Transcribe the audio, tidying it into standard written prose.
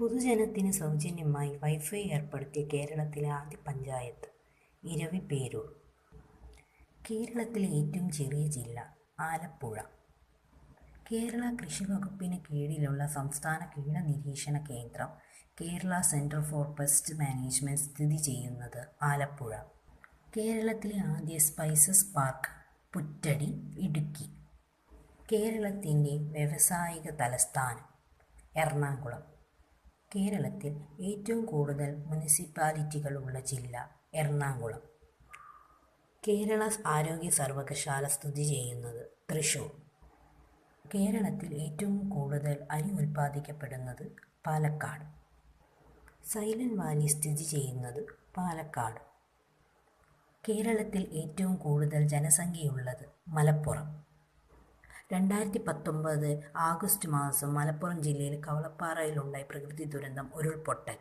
പൊതുജനത്തിന് സൗജന്യമായി വൈഫൈ ഏർപ്പെടുത്തിയ കേരളത്തിലെ ആദ്യ പഞ്ചായത്ത് ഇരവിപേരൂർ. കേരളത്തിലെ ഏറ്റവും ചെറിയ ജില്ല ആലപ്പുഴ. കേരള കൃഷി വകുപ്പിന് കീഴിലുള്ള സംസ്ഥാന കീട നിരീക്ഷണ കേന്ദ്രം Kerala centre for pest management സ്ഥിതി ചെയ്യുന്നത് ആലപ്പുഴ. കേരളത്തിലെ ആദ്യ സ്പൈസസ് പാർക്ക് പുറ്റടി, ഇടുക്കി. കേരളത്തിൻ്റെ വ്യാവസായിക തലസ്ഥാനം എറണാകുളം. കേരളത്തിൽ ഏറ്റവും കൂടുതൽ മുനിസിപ്പാലിറ്റികളുള്ള ജില്ല എറണാകുളം. കേരള ആരോഗ്യ സർവകലാശാല സ്ഥിതി ചെയ്യുന്നത് തൃശ്ശൂർ. കേരളത്തിൽ ഏറ്റവും കൂടുതൽ അരി ഉൽപ്പാദിക്കപ്പെടുന്നത് പാലക്കാട്. സൈലന്റ് വാലി സ്ഥിതി ചെയ്യുന്നത് പാലക്കാട്. കേരളത്തിൽ ഏറ്റവും കൂടുതൽ ജനസംഖ്യയുള്ളത് മലപ്പുറം. 2019 ആഗസ്റ്റ് മാസം മലപ്പുറം ജില്ലയിൽ കവളപ്പാറയിലുണ്ടായ പ്രകൃതി ദുരന്തം ഉരുൾപൊട്ടൽ.